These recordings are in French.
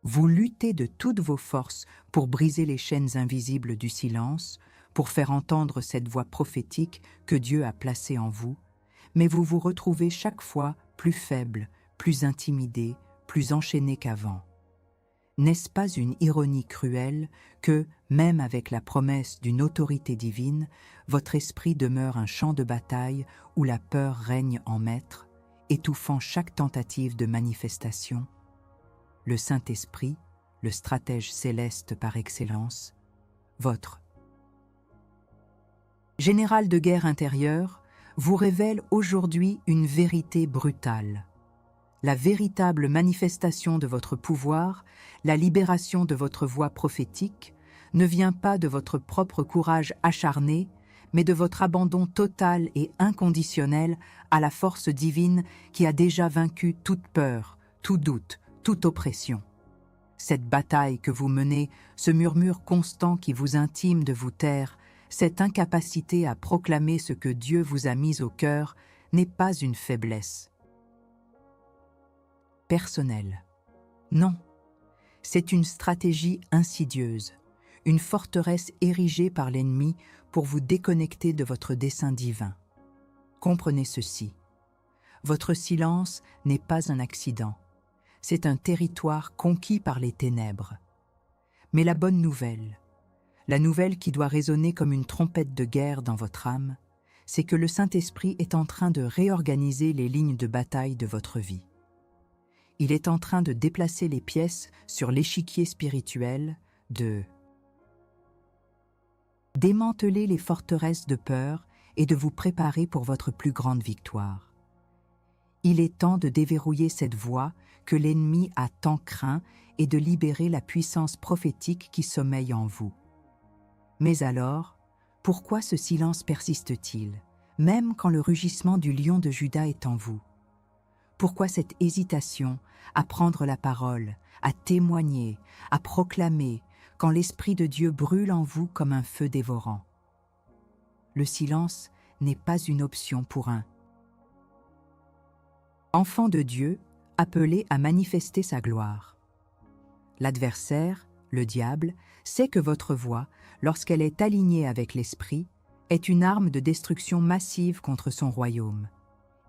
Vous luttez de toutes vos forces pour briser les chaînes invisibles du silence, pour faire entendre cette voix prophétique que Dieu a placée en vous, mais vous vous retrouvez chaque fois plus faible, plus intimidé, plus enchaîné qu'avant. N'est-ce pas une ironie cruelle que, même avec la promesse d'une autorité divine, votre esprit demeure un champ de bataille où la peur règne en maître, étouffant chaque tentative de manifestation? Le Saint-Esprit, le stratège céleste par excellence, votre général de guerre intérieure, vous révèle aujourd'hui une vérité brutale. La véritable manifestation de votre pouvoir, la libération de votre voix prophétique, ne vient pas de votre propre courage acharné, mais de votre abandon total et inconditionnel à la force divine qui a déjà vaincu toute peur, tout doute, toute oppression. Cette bataille que vous menez, ce murmure constant qui vous intime de vous taire, cette incapacité à proclamer ce que Dieu vous a mis au cœur, n'est pas une faiblesse personnelle. Non, c'est une stratégie insidieuse, une forteresse érigée par l'ennemi pour vous déconnecter de votre dessein divin. Comprenez ceci. Votre silence n'est pas un accident. C'est un territoire conquis par les ténèbres. Mais la bonne nouvelle, la nouvelle qui doit résonner comme une trompette de guerre dans votre âme, c'est que le Saint-Esprit est en train de réorganiser les lignes de bataille de votre vie. Il est en train de déplacer les pièces sur l'échiquier spirituel, de démanteler les forteresses de peur et de vous préparer pour votre plus grande victoire. Il est temps de déverrouiller cette voie que l'ennemi a tant craint et de libérer la puissance prophétique qui sommeille en vous. Mais alors, pourquoi ce silence persiste-t-il, même quand le rugissement du lion de Juda est en vous? Pourquoi cette hésitation à prendre la parole, à témoigner, à proclamer, quand l'Esprit de Dieu brûle en vous comme un feu dévorant? Le silence n'est pas une option pour un enfant de Dieu appelé à manifester sa gloire. L'adversaire, le diable, sait que votre voix, lorsqu'elle est alignée avec l'Esprit, est une arme de destruction massive contre son royaume.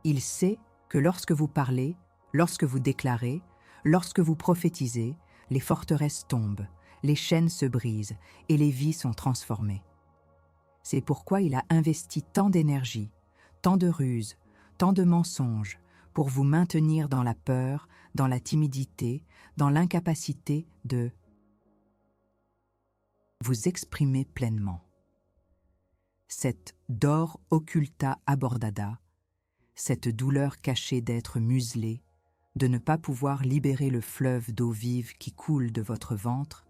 Il sait que lorsque vous parlez, lorsque vous déclarez, lorsque vous prophétisez, les forteresses tombent, les chaînes se brisent et les vies sont transformées. C'est pourquoi il a investi tant d'énergie, tant de ruses, tant de mensonges pour vous maintenir dans la peur, dans la timidité, dans l'incapacité de vous exprimer pleinement. Cette dor occulta abordada, cette douleur cachée d'être muselé, de ne pas pouvoir libérer le fleuve d'eau vive qui coule de votre ventre,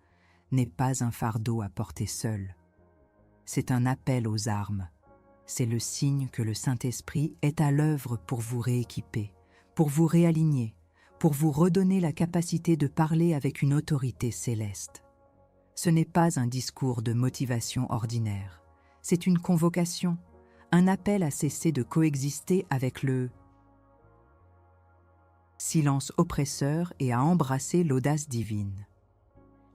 n'est pas un fardeau à porter seul. C'est un appel aux armes. C'est le signe que le Saint-Esprit est à l'œuvre pour vous rééquiper, pour vous réaligner, pour vous redonner la capacité de parler avec une autorité céleste. Ce n'est pas un discours de motivation ordinaire. C'est une convocation, un appel à cesser de coexister avec le silence oppresseur et à embrasser l'audace divine.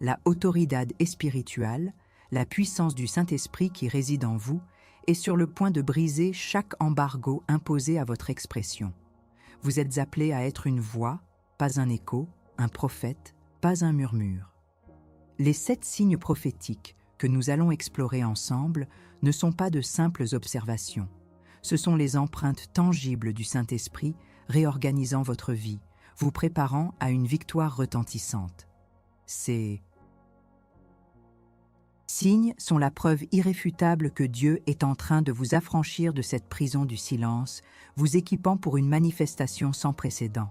La autoridad espiritual, la puissance du Saint-Esprit qui réside en vous, est sur le point de briser chaque embargo imposé à votre expression. Vous êtes appelé à être une voix, pas un écho, un prophète, pas un murmure. Les 7 signes prophétiques que nous allons explorer ensemble ne sont pas de simples observations. Ce sont les empreintes tangibles du Saint-Esprit réorganisant votre vie, vous préparant à une victoire retentissante. Ces signes sont la preuve irréfutable que Dieu est en train de vous affranchir de cette prison du silence, vous équipant pour une manifestation sans précédent.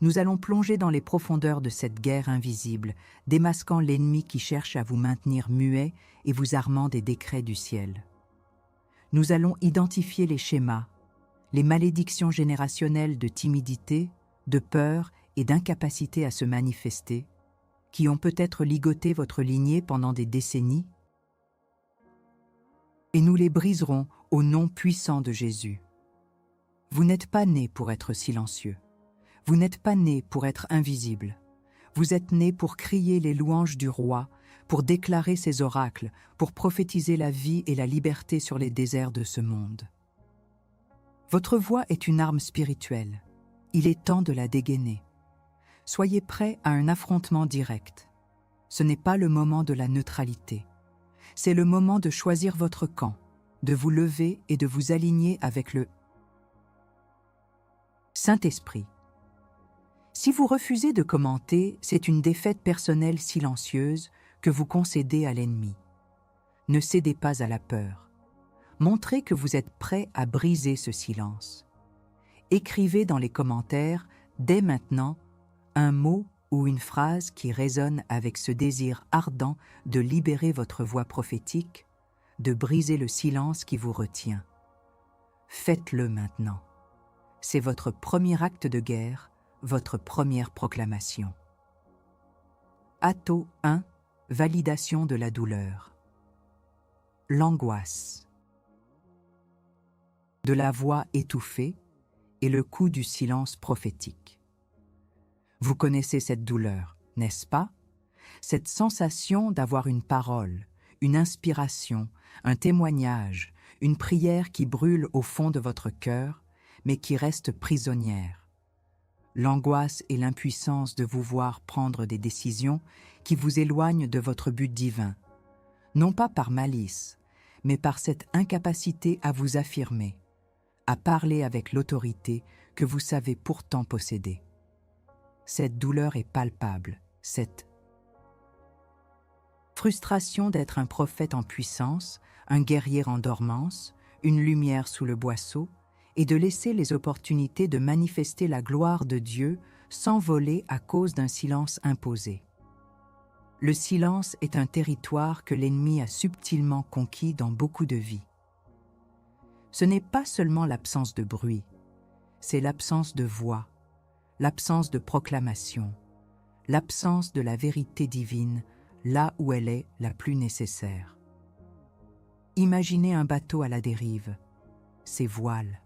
Nous allons plonger dans les profondeurs de cette guerre invisible, démasquant l'ennemi qui cherche à vous maintenir muet et vous armant des décrets du ciel. Nous allons identifier les schémas, les malédictions générationnelles de timidité, de peur et d'incapacité à se manifester, qui ont peut-être ligoté votre lignée pendant des décennies, et nous les briserons au nom puissant de Jésus. Vous n'êtes pas né pour être silencieux. Vous n'êtes pas né pour être invisible. Vous êtes né pour crier les louanges du roi, pour déclarer ses oracles, pour prophétiser la vie et la liberté sur les déserts de ce monde. Votre voix est une arme spirituelle. Il est temps de la dégainer. Soyez prêts à un affrontement direct. Ce n'est pas le moment de la neutralité. C'est le moment de choisir votre camp, de vous lever et de vous aligner avec le Saint-Esprit. Si vous refusez de commenter, c'est une défaite personnelle silencieuse que vous concédez à l'ennemi. Ne cédez pas à la peur. Montrez que vous êtes prêt à briser ce silence. Écrivez dans les commentaires, dès maintenant, un mot ou une phrase qui résonne avec ce désir ardent de libérer votre voix prophétique, de briser le silence qui vous retient. Faites-le maintenant. C'est votre premier acte de guerre, votre première proclamation. Atto 1. Validation de la douleur. L'angoisse. De la voix étouffée et le coup du silence prophétique. Vous connaissez cette douleur, n'est-ce pas? Cette sensation d'avoir une parole, une inspiration, un témoignage, une prière qui brûle au fond de votre cœur, mais qui reste prisonnière. L'angoisse et l'impuissance de vous voir prendre des décisions qui vous éloignent de votre but divin, non pas par malice, mais par cette incapacité à vous affirmer, à parler avec l'autorité que vous savez pourtant posséder. Cette douleur est palpable, cette frustration d'être un prophète en puissance, un guerrier en dormance, une lumière sous le boisseau, et de laisser les opportunités de manifester la gloire de Dieu s'envoler à cause d'un silence imposé. Le silence est un territoire que l'ennemi a subtilement conquis dans beaucoup de vies. Ce n'est pas seulement l'absence de bruit, c'est l'absence de voix, l'absence de proclamation, l'absence de la vérité divine là où elle est la plus nécessaire. Imaginez un bateau à la dérive, ses voiles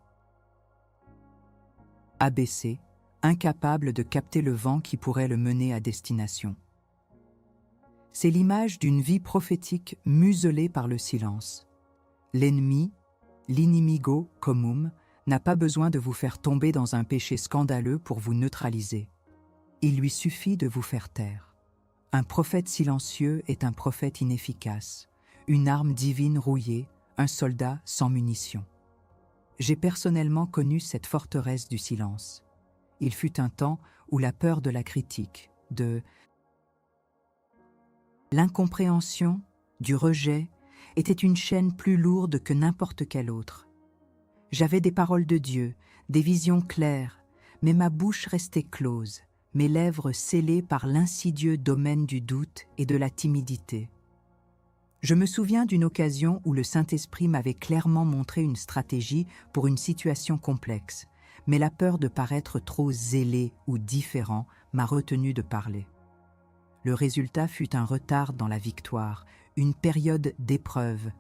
abaissé, incapable de capter le vent qui pourrait le mener à destination. C'est l'image d'une vie prophétique muselée par le silence. L'ennemi, l'inimigo comum, n'a pas besoin de vous faire tomber dans un péché scandaleux pour vous neutraliser. Il lui suffit de vous faire taire. Un prophète silencieux est un prophète inefficace, une arme divine rouillée, un soldat sans munitions. J'ai personnellement connu cette forteresse du silence. Il fut un temps où la peur de la critique, de l'incompréhension, du rejet, était une chaîne plus lourde que n'importe quelle autre. J'avais des paroles de Dieu, des visions claires, mais ma bouche restait close, mes lèvres scellées par l'insidieux domaine du doute et de la timidité. Je me souviens d'une occasion où le Saint-Esprit m'avait clairement montré une stratégie pour une situation complexe, mais la peur de paraître trop zélé ou différent m'a retenu de parler. Le résultat fut un retard dans la victoire, une période d'épreuve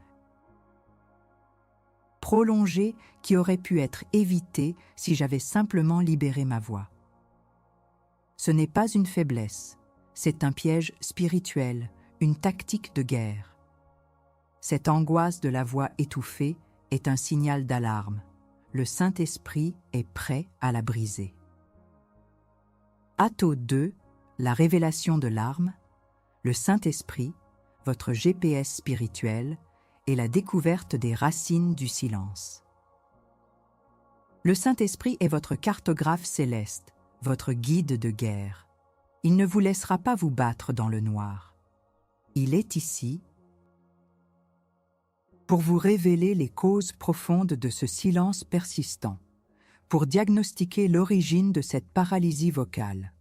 prolongée qui aurait pu être évitée si j'avais simplement libéré ma voix. Ce n'est pas une faiblesse, c'est un piège spirituel, une tactique de guerre. Cette angoisse de la voix étouffée est un signal d'alarme. Le Saint-Esprit est prêt à la briser. Atto 2, la révélation de l'arme, le Saint-Esprit, votre GPS spirituel, et la découverte des racines du silence. Le Saint-Esprit est votre cartographe céleste, votre guide de guerre. Il ne vous laissera pas vous battre dans le noir. Il est ici pour vous révéler les causes profondes de ce silence persistant, pour diagnostiquer l'origine de cette paralysie vocale.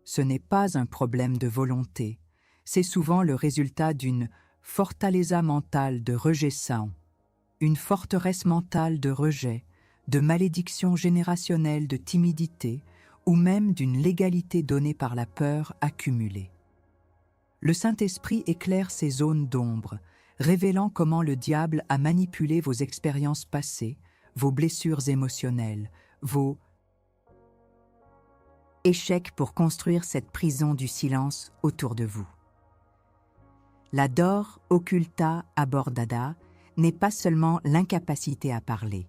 Ce n'est pas un problème de volonté, c'est souvent le résultat d'une fortaleza mentale de rejet sain, une forteresse mentale de rejet, de malédiction générationnelle de timidité ou même d'une légalité donnée par la peur accumulée. Le Saint-Esprit éclaire ces zones d'ombre, révélant comment le diable a manipulé vos expériences passées, vos blessures émotionnelles, vos Échec pour construire cette prison du silence autour de vous. La Dor Occulta Abbordada n'est pas seulement l'incapacité à parler,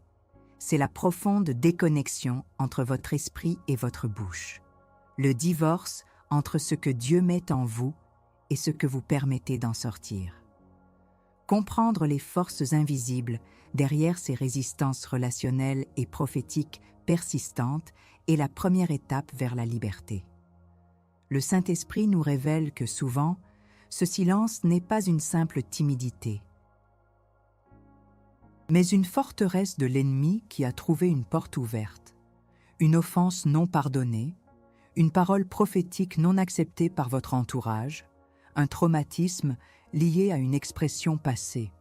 c'est la profonde déconnexion entre votre esprit et votre bouche, le divorce entre ce que Dieu met en vous et ce que vous permettez d'en sortir. Comprendre les forces invisibles derrière ces résistances relationnelles et prophétiques persistantes est la première étape vers la liberté. Le Saint-Esprit nous révèle que souvent, ce silence n'est pas une simple timidité, mais une forteresse de l'ennemi qui a trouvé une porte ouverte, une offense non pardonnée, une parole prophétique non acceptée par votre entourage, un traumatisme lié à une expression passée.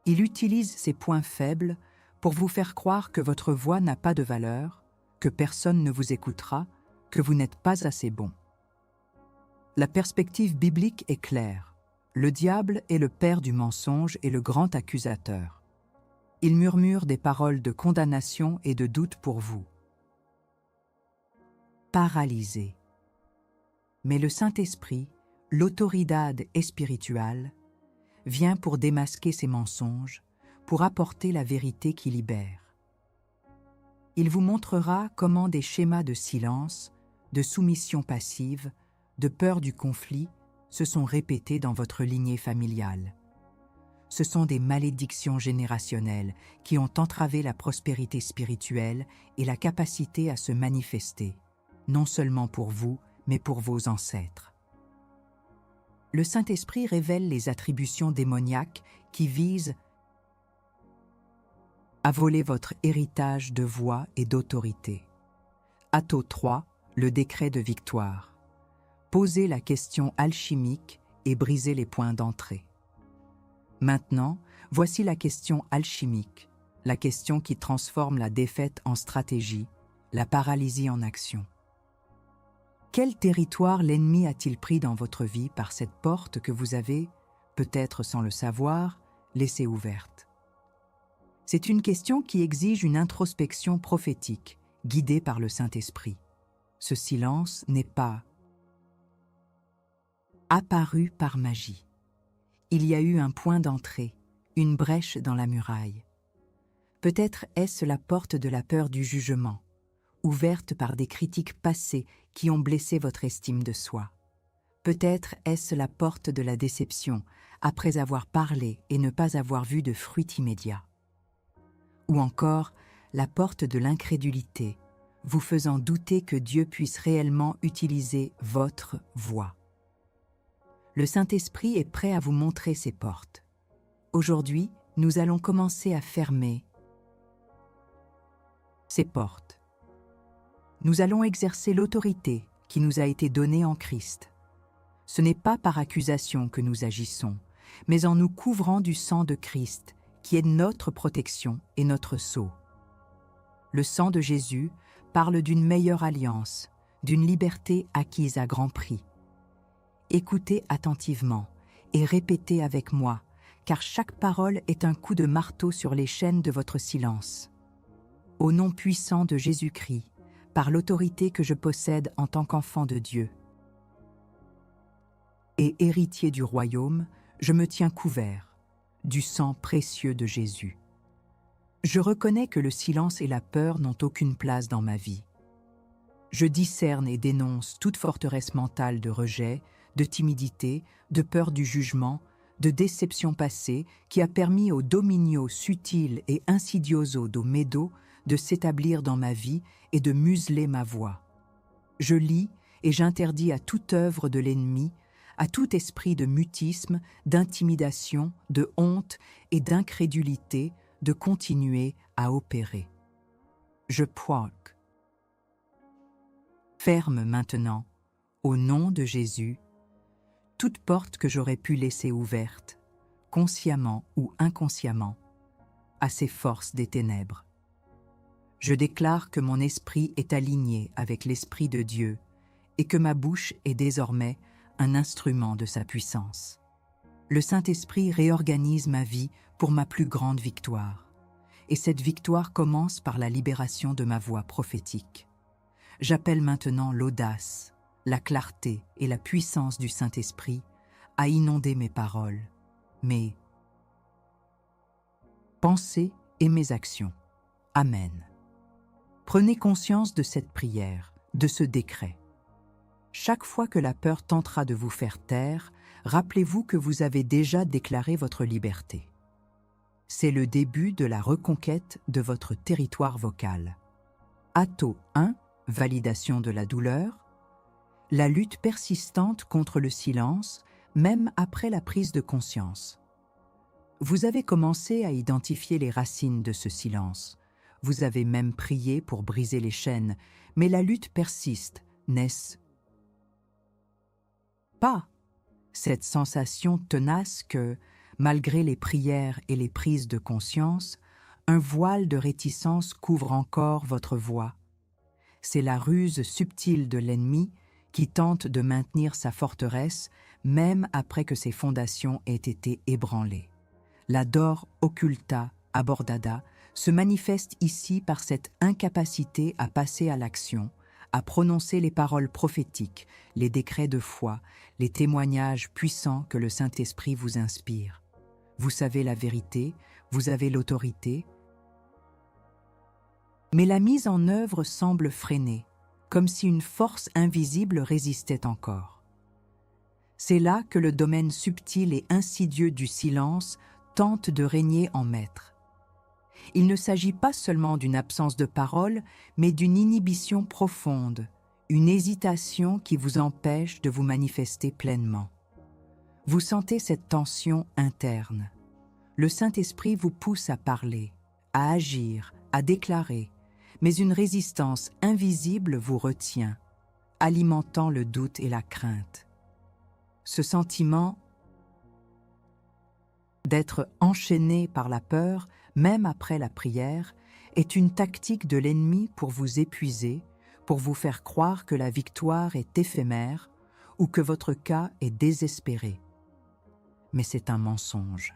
Il utilise ces points faibles pour vous faire croire que votre voix n'a pas de valeur, que personne ne vous écoutera, que vous n'êtes pas assez bon. La perspective biblique est claire. Le diable est le père du mensonge et le grand accusateur. Il murmure des paroles de condamnation et de doute pour vous. Paralysé. Mais le Saint-Esprit, l'autoridad espiritual, vient pour démasquer ces mensonges, pour apporter la vérité qui libère. Il vous montrera comment des schémas de silence, de soumission passive, de peur du conflit se sont répétés dans votre lignée familiale. Ce sont des malédictions générationnelles qui ont entravé la prospérité spirituelle et la capacité à se manifester, non seulement pour vous, mais pour vos ancêtres. Le Saint-Esprit révèle les attributions démoniaques qui visent à voler votre héritage de voix et d'autorité. Atto 3, le décret de victoire. Posez la question alchimique et brisez les points d'entrée. Maintenant, voici la question alchimique, la question qui transforme la défaite en stratégie, la paralysie en action. Quel territoire l'ennemi a-t-il pris dans votre vie par cette porte que vous avez, peut-être sans le savoir, laissée ouverte? C'est une question qui exige une introspection prophétique, guidée par le Saint-Esprit. Ce silence n'est pas apparu par magie. Il y a eu un point d'entrée, une brèche dans la muraille. Peut-être est-ce la porte de la peur du jugement, ouverte par des critiques passées qui ont blessé votre estime de soi. Peut-être est-ce la porte de la déception, après avoir parlé et ne pas avoir vu de fruit immédiat. Ou encore, la porte de l'incrédulité, vous faisant douter que Dieu puisse réellement utiliser votre voix. Le Saint-Esprit est prêt à vous montrer ces portes. Aujourd'hui, nous allons commencer à fermer ces portes. Nous allons exercer l'autorité qui nous a été donnée en Christ. Ce n'est pas par accusation que nous agissons, mais en nous couvrant du sang de Christ, qui est notre protection et notre sceau. Le sang de Jésus parle d'une meilleure alliance, d'une liberté acquise à grand prix. Écoutez attentivement et répétez avec moi, car chaque parole est un coup de marteau sur les chaînes de votre silence. Au nom puissant de Jésus-Christ, par l'autorité que je possède en tant qu'enfant de Dieu et héritier du royaume, je me tiens couvert du sang précieux de Jésus. Je reconnais que le silence et la peur n'ont aucune place dans ma vie. Je discerne et dénonce toute forteresse mentale de rejet, de timidité, de peur du jugement, de déception passée qui a permis au dominio subtil et insidioso do medo de s'établir dans ma vie et de museler ma voix. Je lis et j'interdis à toute œuvre de l'ennemi, à tout esprit de mutisme, d'intimidation, de honte et d'incrédulité de continuer à opérer. Je poque. Ferme maintenant, au nom de Jésus, toute porte que j'aurais pu laisser ouverte, consciemment ou inconsciemment, à ces forces des ténèbres. Je déclare que mon esprit est aligné avec l'Esprit de Dieu et que ma bouche est désormais un instrument de sa puissance. Le Saint-Esprit réorganise ma vie pour ma plus grande victoire. Et cette victoire commence par la libération de ma voix prophétique. J'appelle maintenant l'audace, la clarté et la puissance du Saint-Esprit à inonder mes paroles, mes pensées et mes actions. Amen. Prenez conscience de cette prière, de ce décret. Chaque fois que la peur tentera de vous faire taire, rappelez-vous que vous avez déjà déclaré votre liberté. C'est le début de la reconquête de votre territoire vocal. Atto 1, validation de la douleur. La lutte persistante contre le silence, même après la prise de conscience. Vous avez commencé à identifier les racines de ce silence. Vous avez même prié pour briser les chaînes, mais la lutte persiste, n'est-ce pas cette sensation tenace que, malgré les prières et les prises de conscience, un voile de réticence couvre encore votre voix. C'est la ruse subtile de l'ennemi qui tente de maintenir sa forteresse même après que ses fondations aient été ébranlées. La dor occulta abordada se manifeste ici par cette incapacité à passer à l'action, à prononcer les paroles prophétiques, les décrets de foi, les témoignages puissants que le Saint-Esprit vous inspire. Vous savez la vérité, vous avez l'autorité, mais la mise en œuvre semble freinée, comme si une force invisible résistait encore. C'est là que le domaine subtil et insidieux du silence tente de régner en maître. Il ne s'agit pas seulement d'une absence de parole, mais d'une inhibition profonde, une hésitation qui vous empêche de vous manifester pleinement. Vous sentez cette tension interne. Le Saint-Esprit vous pousse à parler, à agir, à déclarer, mais une résistance invisible vous retient, alimentant le doute et la crainte. Ce sentiment d'être enchaîné par la peur, même après la prière, est une tactique de l'ennemi pour vous épuiser, pour vous faire croire que la victoire est éphémère ou que votre cas est désespéré. Mais c'est un mensonge.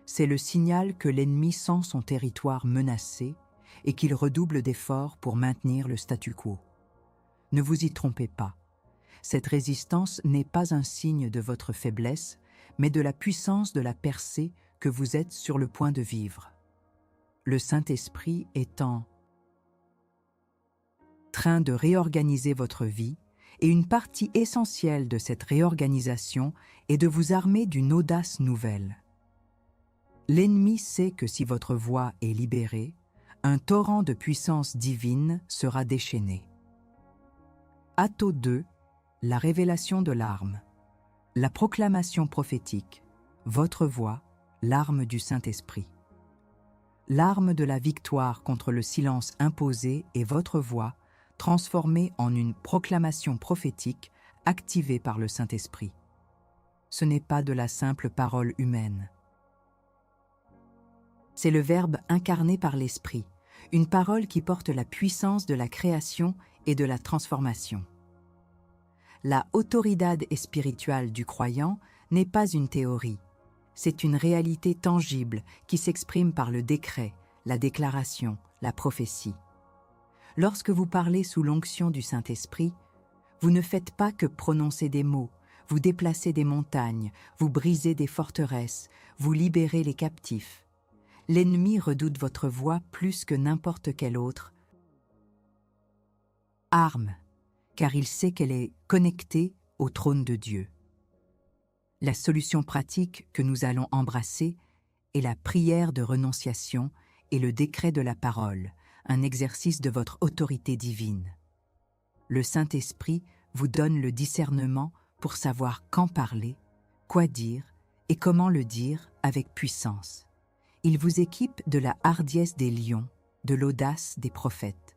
C'est le signal que l'ennemi sent son territoire menacé et qu'il redouble d'efforts pour maintenir le statu quo. Ne vous y trompez pas. Cette résistance n'est pas un signe de votre faiblesse, mais de la puissance de la percée que vous êtes sur le point de vivre. Le Saint-Esprit est en train de réorganiser votre vie, et une partie essentielle de cette réorganisation est de vous armer d'une audace nouvelle. L'ennemi sait que si votre voix est libérée, un torrent de puissance divine sera déchaîné. Atto 2, la révélation de l'arme. La proclamation prophétique, votre voix, l'arme du Saint-Esprit. L'arme de la victoire contre le silence imposé est votre voix, transformée en une proclamation prophétique activée par le Saint-Esprit. Ce n'est pas de la simple parole humaine. C'est le Verbe incarné par l'Esprit, une parole qui porte la puissance de la création et de la transformation. La autoridad espiritual du croyant n'est pas une théorie, c'est une réalité tangible qui s'exprime par le décret, la déclaration, la prophétie. Lorsque vous parlez sous l'onction du Saint-Esprit, vous ne faites pas que prononcer des mots, vous déplacez des montagnes, vous brisez des forteresses, vous libérez les captifs. L'ennemi redoute votre voix plus que n'importe quelle autre arme, car il sait qu'elle est connectée au trône de Dieu. La solution pratique que nous allons embrasser est la prière de renonciation et le décret de la parole, un exercice de votre autorité divine. Le Saint-Esprit vous donne le discernement pour savoir quand parler, quoi dire et comment le dire avec puissance. Il vous équipe de la hardiesse des lions, de l'audace des prophètes.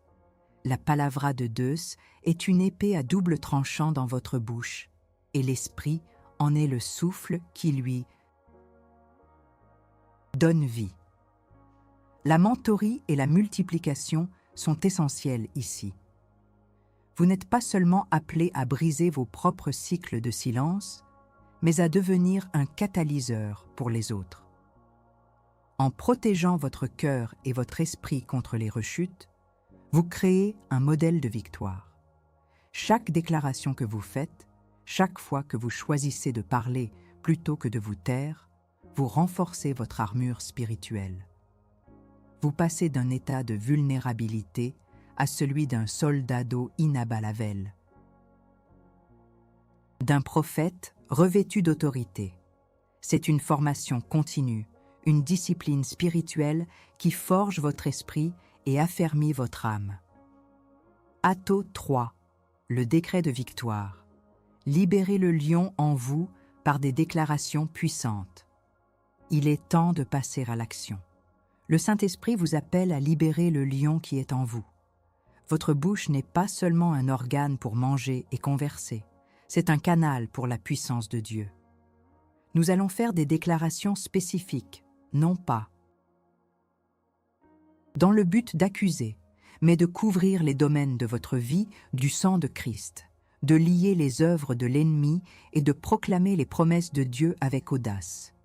La palavra de Deus est une épée à double tranchant dans votre bouche, et l'Esprit en est le souffle qui lui donne vie. La mentorie et la multiplication sont essentielles ici. Vous n'êtes pas seulement appelé à briser vos propres cycles de silence, mais à devenir un catalyseur pour les autres. En protégeant votre cœur et votre esprit contre les rechutes, Vous créez un modèle de victoire. Chaque déclaration que vous faites, chaque fois que vous choisissez de parler plutôt que de vous taire, vous renforcez votre armure spirituelle. Vous passez d'un état de vulnérabilité à celui d'un soldado inabalable, d'un prophète revêtu d'autorité. C'est une formation continue, une discipline spirituelle qui forge votre esprit et affermit votre âme. Atto 3, le décret de victoire. Libérez le lion en vous par des déclarations puissantes. Il est temps de passer à l'action. Le Saint-Esprit vous appelle à libérer le lion qui est en vous. Votre bouche n'est pas seulement un organe pour manger et converser, c'est un canal pour la puissance de Dieu. Nous allons faire des déclarations spécifiques, non pas dans le but d'accuser, mais de couvrir les domaines de votre vie du sang de Christ, de lier les œuvres de l'ennemi et de proclamer les promesses de Dieu avec audace.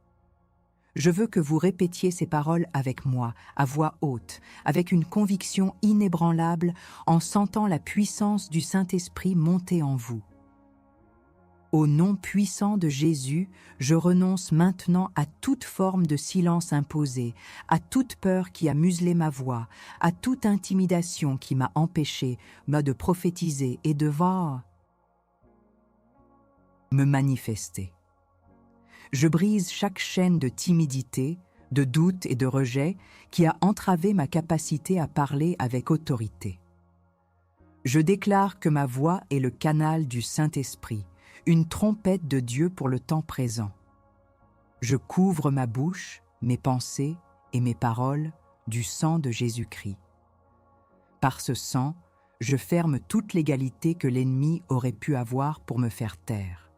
Je veux que vous répétiez ces paroles avec moi, à voix haute, avec une conviction inébranlable, en sentant la puissance du Saint-Esprit monter en vous. Au nom puissant de Jésus, je renonce maintenant à toute forme de silence imposé, à toute peur qui a muselé ma voix, à toute intimidation qui m'a empêché de prophétiser et de me manifester. Je brise chaque chaîne de timidité, de doute et de rejet qui a entravé ma capacité à parler avec autorité. Je déclare que ma voix est le canal du Saint-Esprit, une trompette de Dieu pour le temps présent. Je couvre ma bouche, mes pensées et mes paroles du sang de Jésus-Christ. Par ce sang, je ferme toute légalité que l'ennemi aurait pu avoir pour me faire taire.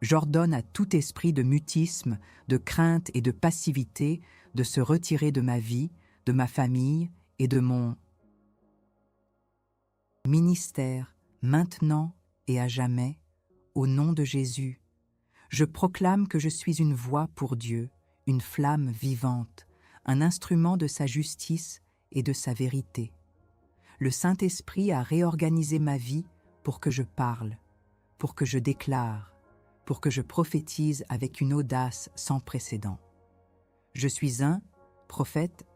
J'ordonne à tout esprit de mutisme, de crainte et de passivité de se retirer de ma vie, de ma famille et de mon ministère, maintenant et à jamais, au nom de Jésus. Je proclame que je suis une voix pour Dieu, une flamme vivante, un instrument de sa justice et de sa vérité. Le Saint-Esprit a réorganisé ma vie pour que je parle, pour que je déclare, pour que je prophétise avec une audace sans précédent. Je suis un prophète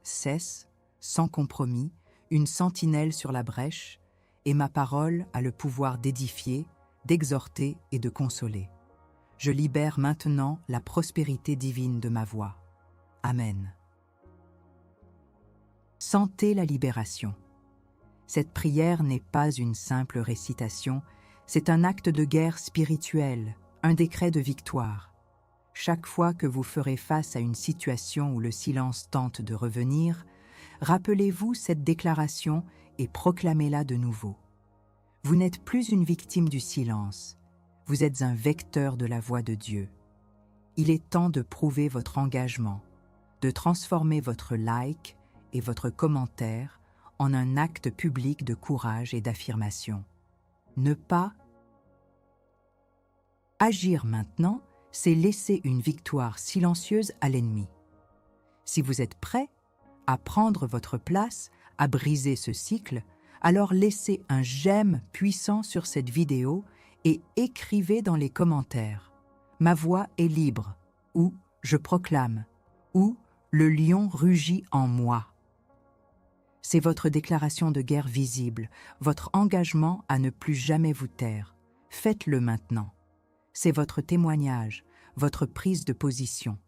sans compromis, une sentinelle sur la brèche, et ma parole a le pouvoir d'édifier, d'exhorter et de consoler. Je libère maintenant la prospérité divine de ma voix. Amen. Sentez la libération. Cette prière n'est pas une simple récitation, c'est un acte de guerre spirituelle, un décret de victoire. Chaque fois que vous ferez face à une situation où le silence tente de revenir, rappelez-vous cette déclaration et proclamez-la de nouveau. Vous n'êtes plus une victime du silence, vous êtes un vecteur de la voix de Dieu. Il est temps de prouver votre engagement, de transformer votre like et votre commentaire en un acte public de courage et d'affirmation. Ne pas agir maintenant, c'est laisser une victoire silencieuse à l'ennemi. Si vous êtes prêt à prendre votre place, à briser ce cycle, alors laissez un j'aime puissant sur cette vidéo et écrivez dans les commentaires « Ma voix est libre » ou « Je proclame » ou « Le lion rugit en moi ». C'est votre déclaration de guerre visible, votre engagement à ne plus jamais vous taire. Faites-le maintenant. C'est votre témoignage, votre prise de position.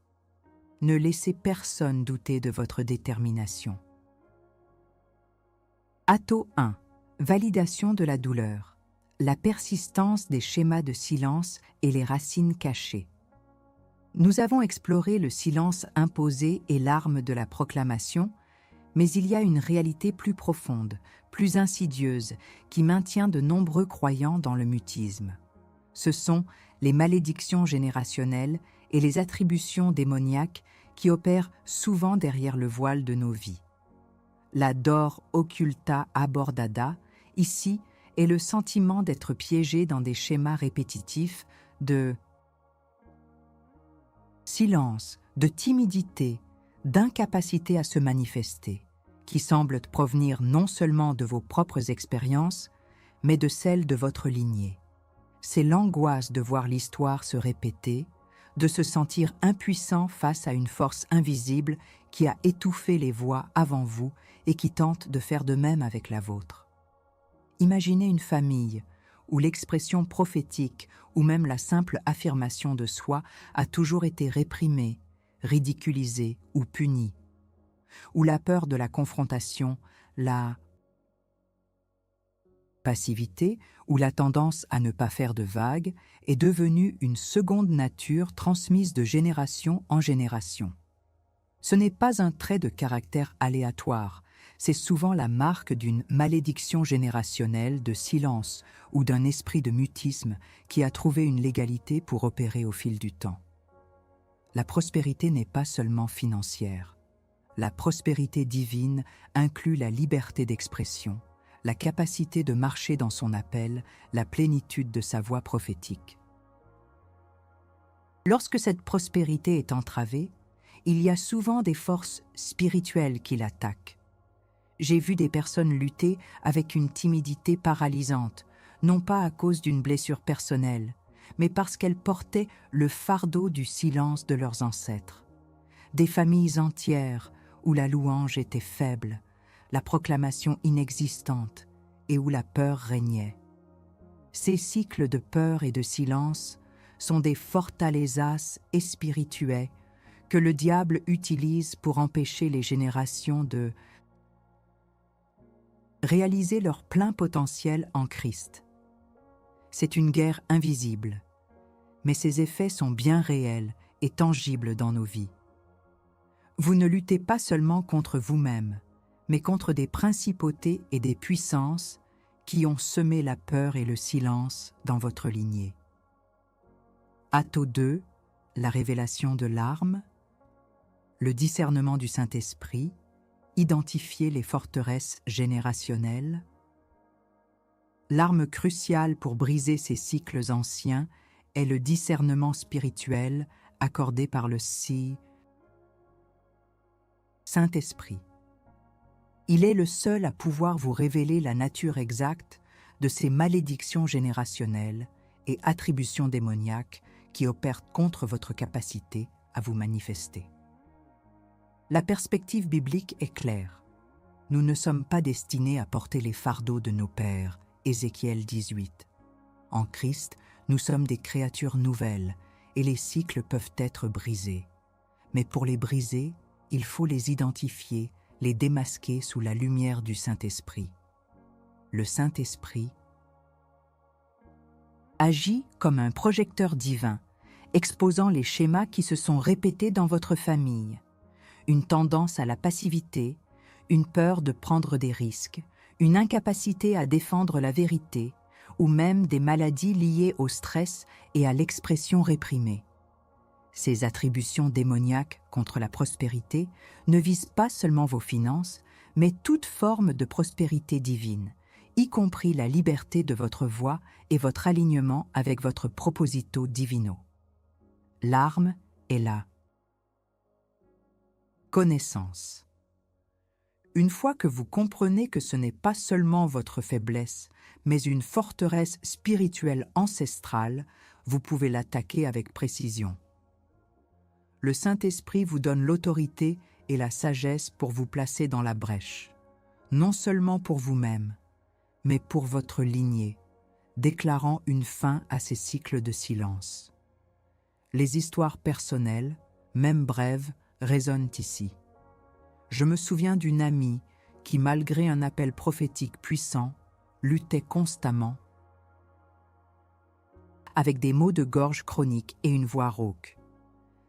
Ne laissez personne douter de votre détermination. Atto 1. Validation de la douleur. La persistance des schémas de silence et les racines cachées. Nous avons exploré le silence imposé et l'arme de la proclamation, mais il y a une réalité plus profonde, plus insidieuse, qui maintient de nombreux croyants dans le mutisme. Ce sont les malédictions générationnelles et les attributions démoniaques qui opèrent souvent derrière le voile de nos vies. La dor occulta abordada, ici, est le sentiment d'être piégé dans des schémas répétitifs de silence, de timidité, d'incapacité à se manifester, qui semblent provenir non seulement de vos propres expériences, mais de celles de votre lignée. C'est l'angoisse de voir l'histoire se répéter, de se sentir impuissant face à une force invisible qui a étouffé les voix avant vous et qui tente de faire de même avec la vôtre. Imaginez une famille où l'expression prophétique ou même la simple affirmation de soi a toujours été réprimée, ridiculisée ou punie, où la peur de la confrontation, la passivité ou la tendance à ne pas faire de vagues est devenue une seconde nature transmise de génération en génération. Ce n'est pas un trait de caractère aléatoire, c'est souvent la marque d'une malédiction générationnelle de silence ou d'un esprit de mutisme qui a trouvé une légalité pour opérer au fil du temps. La prospérité n'est pas seulement financière. La prospérité divine inclut la liberté d'expression, la capacité de marcher dans son appel, la plénitude de sa voix prophétique. Lorsque cette prospérité est entravée, il y a souvent des forces spirituelles qui l'attaquent. J'ai vu des personnes lutter avec une timidité paralysante, non pas à cause d'une blessure personnelle, mais parce qu'elles portaient le fardeau du silence de leurs ancêtres. Des familles entières où la louange était faible, la proclamation inexistante et où la peur régnait. Ces cycles de peur et de silence sont des fortalezas spirituelles que le diable utilise pour empêcher les générations de réaliser leur plein potentiel en Christ. C'est une guerre invisible, mais ses effets sont bien réels et tangibles dans nos vies. Vous ne luttez pas seulement contre vous-même, mais contre des principautés et des puissances qui ont semé la peur et le silence dans votre lignée. Atto 2, la révélation de l'arme, le discernement du Saint-Esprit, identifier les forteresses générationnelles. L'arme cruciale pour briser ces cycles anciens est le discernement spirituel accordé par le Saint-Esprit. Il est le seul à pouvoir vous révéler la nature exacte de ces malédictions générationnelles et attributions démoniaques qui opèrent contre votre capacité à vous manifester. La perspective biblique est claire. Nous ne sommes pas destinés à porter les fardeaux de nos pères, Ézéchiel 18. En Christ, nous sommes des créatures nouvelles et les cycles peuvent être brisés. Mais pour les briser, il faut les identifier, les démasquer sous la lumière du Saint-Esprit. Le Saint-Esprit agit comme un projecteur divin, exposant les schémas qui se sont répétés dans votre famille. Une tendance à la passivité, une peur de prendre des risques, une incapacité à défendre la vérité, ou même des maladies liées au stress et à l'expression réprimée. Ces attributions démoniaques contre la prospérité ne visent pas seulement vos finances, mais toute forme de prospérité divine, y compris la liberté de votre voix et votre alignement avec votre proposito divino. L'arme est la connaissance. Une fois que vous comprenez que ce n'est pas seulement votre faiblesse, mais une forteresse spirituelle ancestrale, vous pouvez l'attaquer avec précision. Le Saint-Esprit vous donne l'autorité et la sagesse pour vous placer dans la brèche, non seulement pour vous-même, mais pour votre lignée, déclarant une fin à ces cycles de silence. Les histoires personnelles, même brèves, résonnent ici. Je me souviens d'une amie qui, malgré un appel prophétique puissant, luttait constamment avec des maux de gorge chroniques et une voix rauque.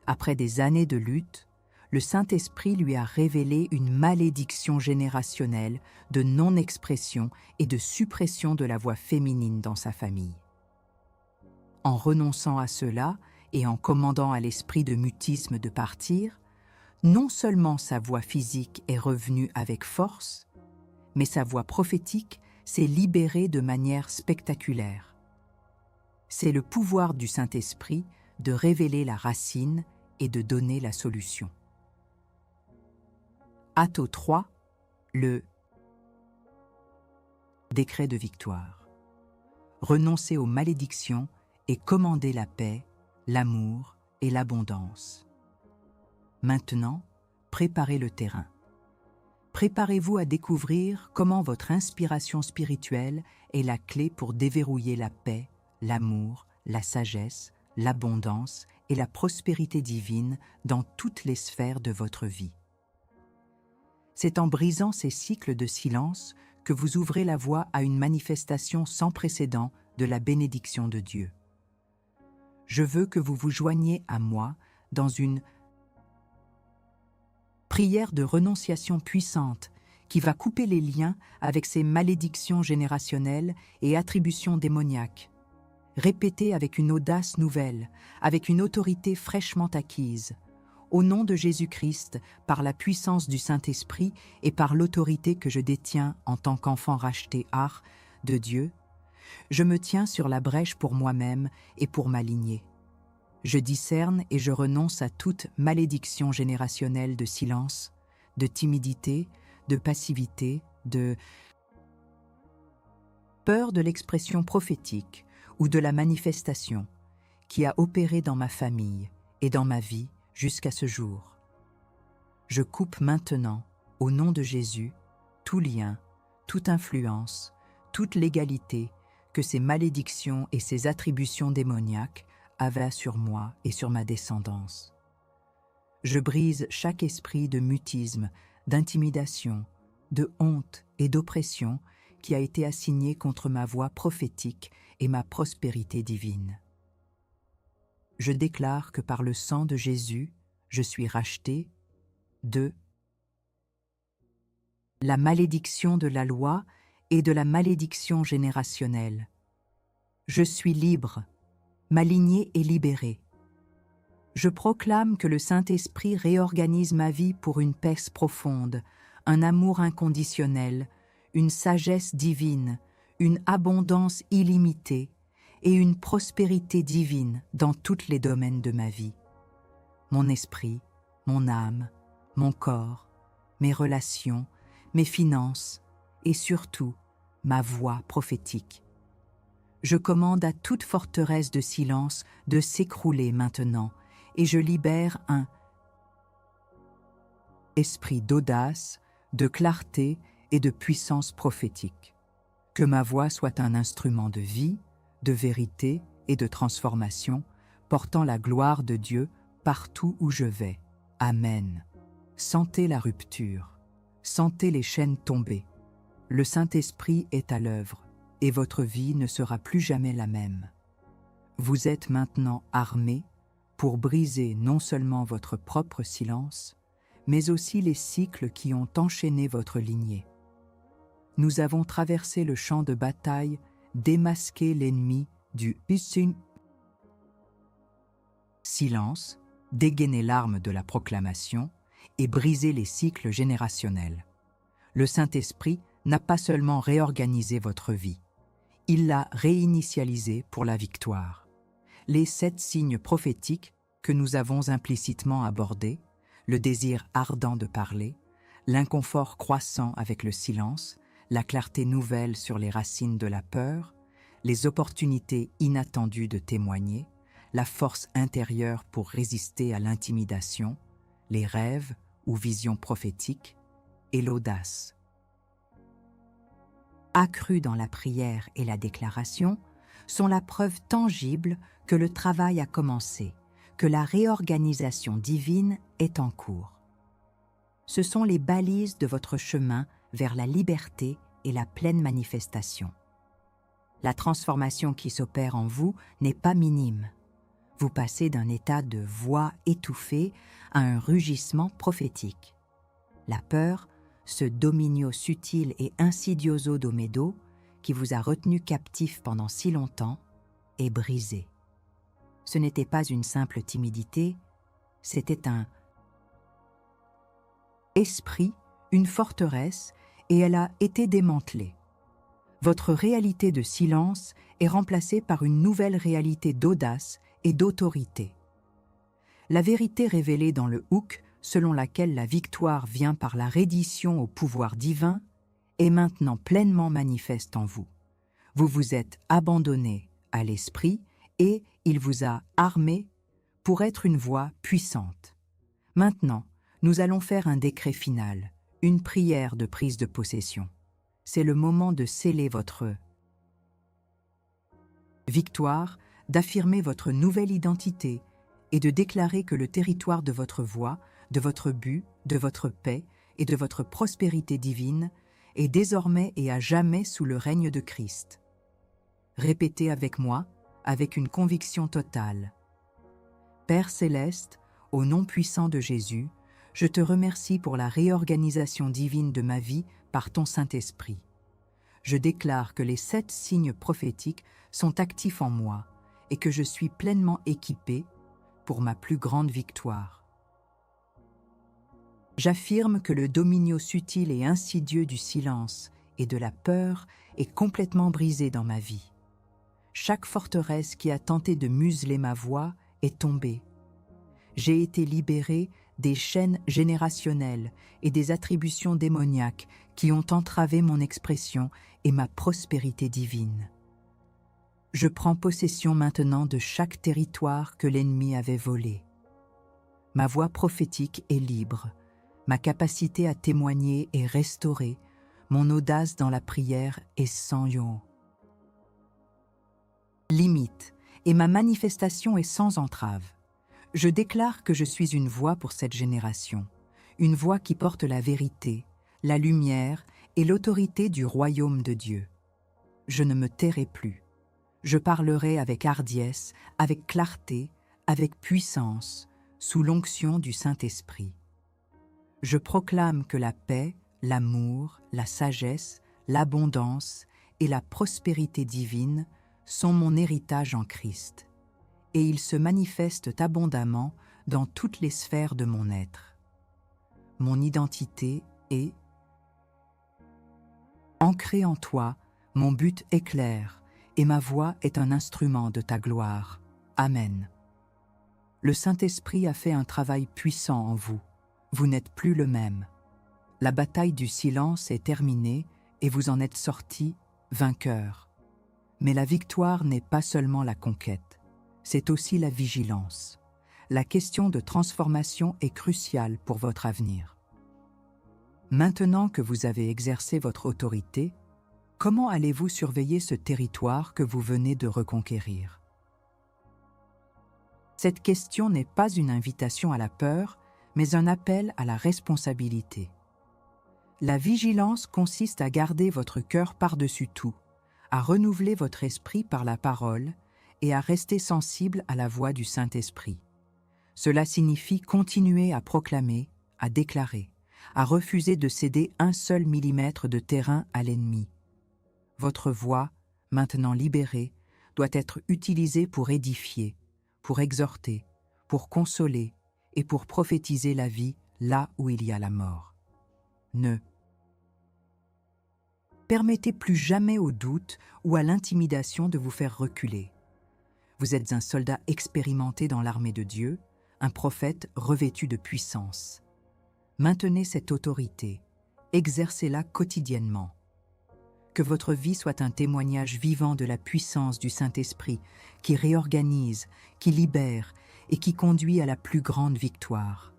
Après des années de lutte, le Saint-Esprit lui a révélé une malédiction générationnelle de non-expression et de suppression de la voix féminine dans sa famille. En renonçant à cela et en commandant à l'esprit de mutisme de partir, non seulement sa voix physique est revenue avec force, mais sa voix prophétique s'est libérée de manière spectaculaire. C'est le pouvoir du Saint-Esprit de révéler la racine et de donner la solution. Atto 3, Le décret de victoire. Renoncez aux malédictions et commandez la paix, l'amour et l'abondance. Maintenant, préparez le terrain. Préparez-vous à découvrir comment votre inspiration spirituelle est la clé pour déverrouiller la paix, l'amour, la sagesse, l'abondance et la prospérité divine dans toutes les sphères de votre vie. C'est en brisant ces cycles de silence que vous ouvrez la voie à une manifestation sans précédent de la bénédiction de Dieu. Je veux que vous vous joigniez à moi dans une prière de renonciation puissante qui va couper les liens avec ces malédictions générationnelles et attributions démoniaques. Répétez avec une audace nouvelle, avec une autorité fraîchement acquise. Au nom de Jésus-Christ, par la puissance du Saint-Esprit et par l'autorité que je détiens en tant qu'enfant racheté de Dieu, je me tiens sur la brèche pour moi-même et pour ma lignée. Je discerne et je renonce à toute malédiction générationnelle de silence, de timidité, de passivité, de peur de l'expression prophétique ou de la manifestation qui a opéré dans ma famille et dans ma vie jusqu'à ce jour. Je coupe maintenant, au nom de Jésus, tout lien, toute influence, toute légalité que ces malédictions et ces attributions démoniaques avaient sur moi et sur ma descendance. Je brise chaque esprit de mutisme, d'intimidation, de honte et d'oppression qui a été assigné contre ma voix prophétique et ma prospérité divine. Je déclare que par le sang de Jésus, je suis racheté de la malédiction de la loi et de la malédiction générationnelle. Je suis libre, ma lignée est libérée. Je proclame que le Saint-Esprit réorganise ma vie pour une paix profonde, un amour inconditionnel, une sagesse divine, une abondance illimitée et une prospérité divine dans tous les domaines de ma vie. Mon esprit, mon âme, mon corps, mes relations, mes finances et surtout ma voix prophétique. Je commande à toute forteresse de silence de s'écrouler maintenant et je libère un esprit d'audace, de clarté et de puissance prophétique. Que ma voix soit un instrument de vie, de vérité et de transformation, portant la gloire de Dieu partout où je vais. Amen. Sentez la rupture, sentez les chaînes tomber. Le Saint-Esprit est à l'œuvre et votre vie ne sera plus jamais la même. Vous êtes maintenant armés pour briser non seulement votre propre silence, mais aussi les cycles qui ont enchaîné votre lignée. Nous avons traversé le champ de bataille, démasqué l'ennemi du silence, dégainé l'arme de la proclamation et brisé les cycles générationnels. Le Saint-Esprit n'a pas seulement réorganisé votre vie, il l'a réinitialisée pour la victoire. Les 7 signes prophétiques que nous avons implicitement abordés, le désir ardent de parler, l'inconfort croissant avec le silence, la clarté nouvelle sur les racines de la peur, les opportunités inattendues de témoigner, la force intérieure pour résister à l'intimidation, les rêves ou visions prophétiques et l'audace. Accrues dans la prière et la déclaration, sont la preuve tangible que le travail a commencé, que la réorganisation divine est en cours. Ce sont les balises de votre chemin vers la liberté et la pleine manifestation. La transformation qui s'opère en vous n'est pas minime. Vous passez d'un état de voix étouffée à un rugissement prophétique. La peur, ce dominio subtil et insidioso domedo qui vous a retenu captif pendant si longtemps, est brisée. Ce n'était pas une simple timidité, c'était un esprit, une forteresse, et elle a été démantelée. Votre réalité de silence est remplacée par une nouvelle réalité d'audace et d'autorité. La vérité révélée dans le Houk selon laquelle la victoire vient par la reddition au pouvoir divin, est maintenant pleinement manifeste en vous. Vous vous êtes abandonné à l'Esprit et il vous a armé pour être une voix puissante. Maintenant, nous allons faire un décret final, une prière de prise de possession. C'est le moment de sceller votre victoire, d'affirmer votre nouvelle identité et de déclarer que le territoire de votre voix, de votre but, de votre paix et de votre prospérité divine est désormais et à jamais sous le règne de Christ. Répétez avec moi, avec une conviction totale. Père céleste, au nom puissant de Jésus, je te remercie pour la réorganisation divine de ma vie par ton Saint-Esprit. Je déclare que les 7 signes prophétiques sont actifs en moi et que je suis pleinement équipé pour ma plus grande victoire. J'affirme que le dominio subtil et insidieux du silence et de la peur est complètement brisé dans ma vie. Chaque forteresse qui a tenté de museler ma voix est tombée. J'ai été libéré des chaînes générationnelles et des attributions démoniaques qui ont entravé mon expression et ma prospérité divine. Je prends possession maintenant de chaque territoire que l'ennemi avait volé. Ma voix prophétique est libre, ma capacité à témoigner est restaurée, mon audace dans la prière est sans limite, et ma manifestation est sans entrave. Je déclare que je suis une voix pour cette génération, une voix qui porte la vérité, la lumière et l'autorité du royaume de Dieu. Je ne me tairai plus. Je parlerai avec hardiesse, avec clarté, avec puissance, sous l'onction du Saint-Esprit. Je proclame que la paix, l'amour, la sagesse, l'abondance et la prospérité divine sont mon héritage en Christ, et ils se manifestent abondamment dans toutes les sphères de mon être. Mon identité est ancrée en toi, mon but est clair, et ma voix est un instrument de ta gloire. Amen. Le Saint-Esprit a fait un travail puissant en vous. Vous n'êtes plus le même. La bataille du silence est terminée et vous en êtes sortis vainqueurs. Mais la victoire n'est pas seulement la conquête, c'est aussi la vigilance. La question de transformation est cruciale pour votre avenir. Maintenant que vous avez exercé votre autorité, comment allez-vous surveiller ce territoire que vous venez de reconquérir? Cette question n'est pas une invitation à la peur, mais un appel à la responsabilité. La vigilance consiste à garder votre cœur par-dessus tout, à renouveler votre esprit par la parole et à rester sensible à la voix du Saint-Esprit. Cela signifie continuer à proclamer, à déclarer, à refuser de céder un seul millimètre de terrain à l'ennemi. Votre voix, maintenant libérée, doit être utilisée pour édifier, pour exhorter, pour consoler et pour prophétiser la vie là où il y a la mort. Ne permettez plus jamais au doute ou à l'intimidation de vous faire reculer. Vous êtes un soldat expérimenté dans l'armée de Dieu, un prophète revêtu de puissance. Maintenez cette autorité, exercez-la quotidiennement. Que votre vie soit un témoignage vivant de la puissance du Saint-Esprit qui réorganise, qui libère et qui conduit à la plus grande victoire.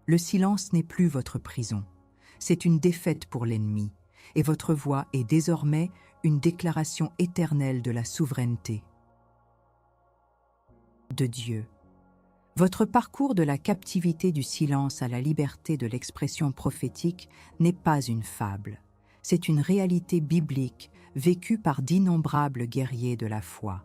Le silence n'est plus votre prison, c'est une défaite pour l'ennemi, et votre voix est désormais une déclaration éternelle de la souveraineté de Dieu. Votre parcours de la captivité du silence à la liberté de l'expression prophétique n'est pas une fable, c'est une réalité biblique vécue par d'innombrables guerriers de la foi.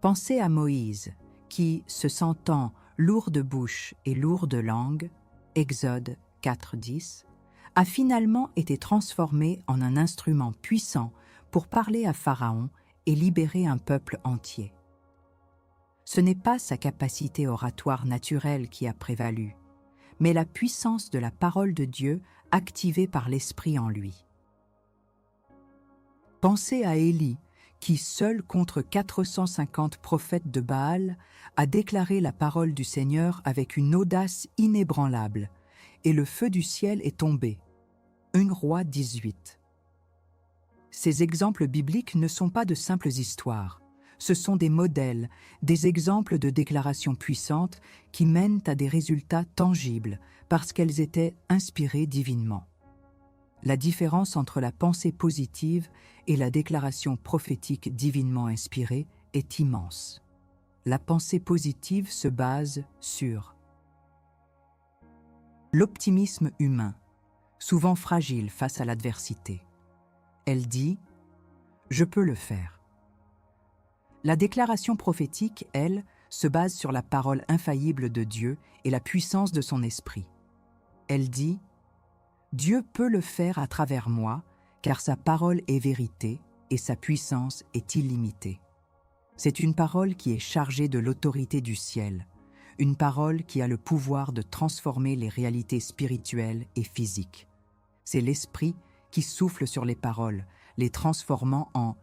Pensez à Moïse, qui, se sentant lourd de bouche et lourd de langue, Exode 4:10, a finalement été transformé en un instrument puissant pour parler à Pharaon et libérer un peuple entier. Ce n'est pas sa capacité oratoire naturelle qui a prévalu, mais la puissance de la parole de Dieu activée par l'Esprit en lui. Pensez à Élie, qui, seul contre 450 prophètes de Baal, a déclaré la parole du Seigneur avec une audace inébranlable, et le feu du ciel est tombé. 1 Roi 18. Ces exemples bibliques ne sont pas de simples histoires. Ce sont des modèles, des exemples de déclarations puissantes qui mènent à des résultats tangibles parce qu'elles étaient inspirées divinement. La différence entre la pensée positive et la déclaration prophétique divinement inspirée est immense. La pensée positive se base sur l'optimisme humain, souvent fragile face à l'adversité. Elle dit « Je peux le faire ». La déclaration prophétique, elle, se base sur la parole infaillible de Dieu et la puissance de son esprit. Elle dit « Dieu peut le faire à travers moi, car sa parole est vérité et sa puissance est illimitée. » C'est une parole qui est chargée de l'autorité du ciel, une parole qui a le pouvoir de transformer les réalités spirituelles et physiques. C'est l'Esprit qui souffle sur les paroles, les transformant en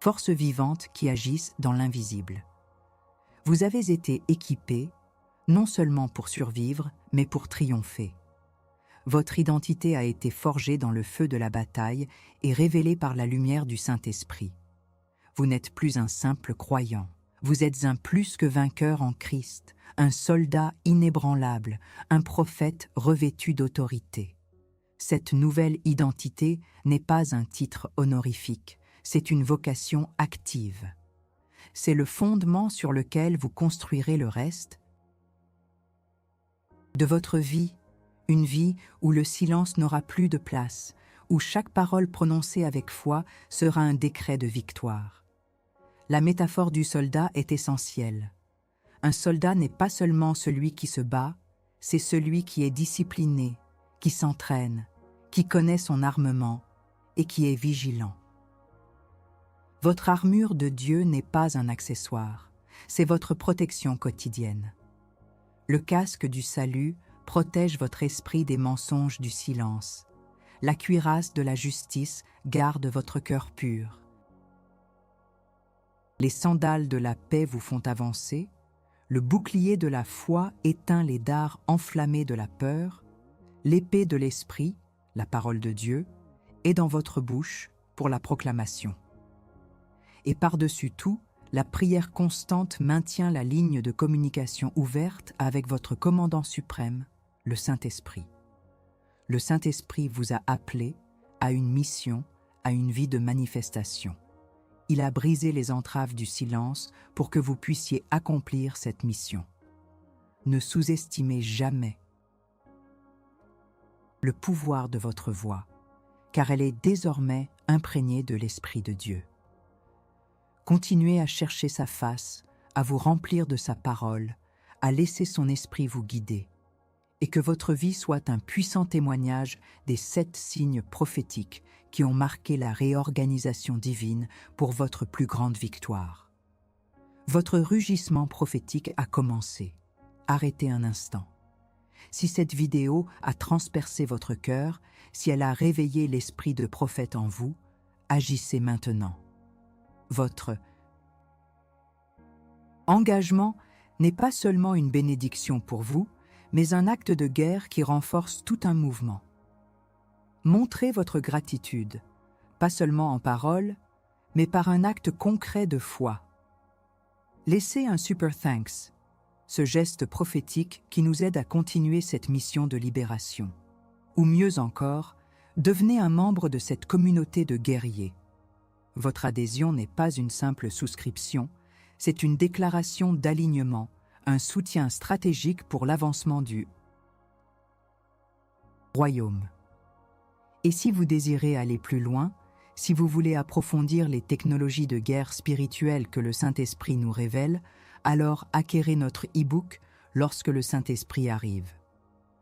forces vivantes qui agissent dans l'invisible. Vous avez été équipés, non seulement pour survivre, mais pour triompher. Votre identité a été forgée dans le feu de la bataille et révélée par la lumière du Saint-Esprit. Vous n'êtes plus un simple croyant, vous êtes un plus que vainqueur en Christ, un soldat inébranlable, un prophète revêtu d'autorité. Cette nouvelle identité n'est pas un titre honorifique, c'est une vocation active. C'est le fondement sur lequel vous construirez le reste de votre vie, une vie où le silence n'aura plus de place, où chaque parole prononcée avec foi sera un décret de victoire. La métaphore du soldat est essentielle. Un soldat n'est pas seulement celui qui se bat, c'est celui qui est discipliné, qui s'entraîne, qui connaît son armement et qui est vigilant. Votre armure de Dieu n'est pas un accessoire, c'est votre protection quotidienne. Le casque du salut protège votre esprit des mensonges du silence. La cuirasse de la justice garde votre cœur pur. Les sandales de la paix vous font avancer, le bouclier de la foi éteint les dards enflammés de la peur, l'épée de l'esprit, la parole de Dieu, est dans votre bouche pour la proclamation. Et par-dessus tout, la prière constante maintient la ligne de communication ouverte avec votre commandant suprême, le Saint-Esprit. Le Saint-Esprit vous a appelé à une mission, à une vie de manifestation. Il a brisé les entraves du silence pour que vous puissiez accomplir cette mission. Ne sous-estimez jamais le pouvoir de votre voix, car elle est désormais imprégnée de l'Esprit de Dieu. Continuez à chercher sa face, à vous remplir de sa parole, à laisser son esprit vous guider, et que votre vie soit un puissant témoignage des 7 signes prophétiques qui ont marqué la réorganisation divine pour votre plus grande victoire. Votre rugissement prophétique a commencé. Arrêtez un instant. Si cette vidéo a transpercé votre cœur, si elle a réveillé l'esprit de prophète en vous, agissez maintenant. Votre engagement n'est pas seulement une bénédiction pour vous, mais un acte de guerre qui renforce tout un mouvement. Montrez votre gratitude, pas seulement en parole, mais par un acte concret de foi. Laissez un super thanks, ce geste prophétique qui nous aide à continuer cette mission de libération. Ou mieux encore, devenez un membre de cette communauté de guerriers. Votre adhésion n'est pas une simple souscription, c'est une déclaration d'alignement, un soutien stratégique pour l'avancement du royaume. Et si vous désirez aller plus loin, si vous voulez approfondir les technologies de guerre spirituelle que le Saint-Esprit nous révèle, alors acquérez notre e-book lorsque le Saint-Esprit arrive.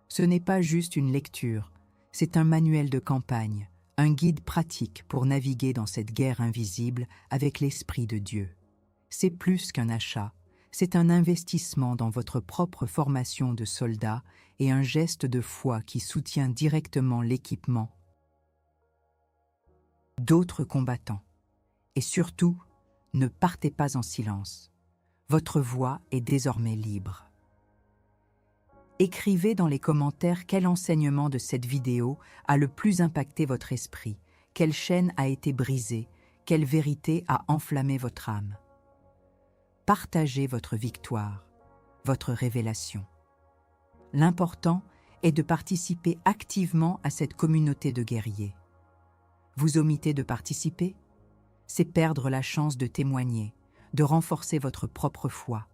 Ce n'est pas juste une lecture, c'est un manuel de campagne, un guide pratique pour naviguer dans cette guerre invisible avec l'Esprit de Dieu. C'est plus qu'un achat, c'est un investissement dans votre propre formation de soldat et un geste de foi qui soutient directement l'équipement d'autres combattants. Et surtout, ne partez pas en silence. Votre voix est désormais libre. Écrivez dans les commentaires quel enseignement de cette vidéo a le plus impacté votre esprit, quelle chaîne a été brisée, quelle vérité a enflammé votre âme. Partagez votre victoire, votre révélation. L'important est de participer activement à cette communauté de guerriers. Vous omettez de participer? C'est perdre la chance de témoigner, de renforcer votre propre foi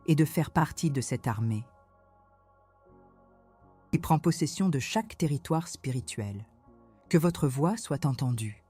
et de faire partie de cette armée qui prend possession de chaque territoire spirituel. Que votre voix soit entendue.